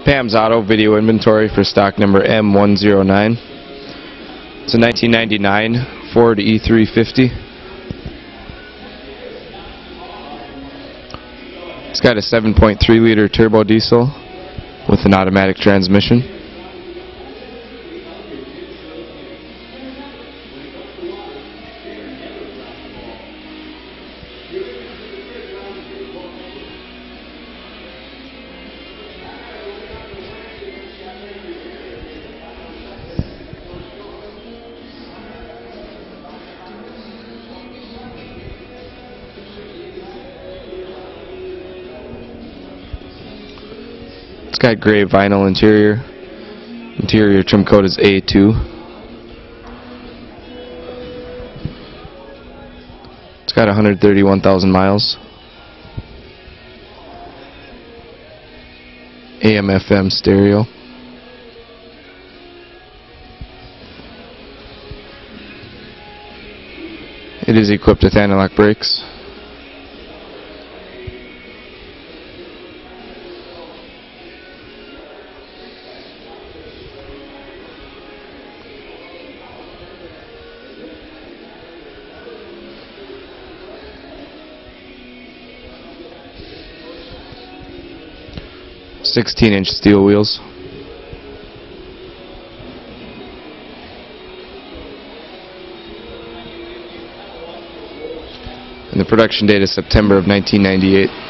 Pam's Auto video inventory for stock number M0109. It's a 1999 Ford E350. It's got a 7.3 liter turbo diesel with an automatic transmission. It's got gray vinyl interior. Interior trim code is A2. It's got 131,000 miles. AM/FM stereo. It is equipped with anti-lock brakes. .16-inch steel wheels. And the production date is September of 1998.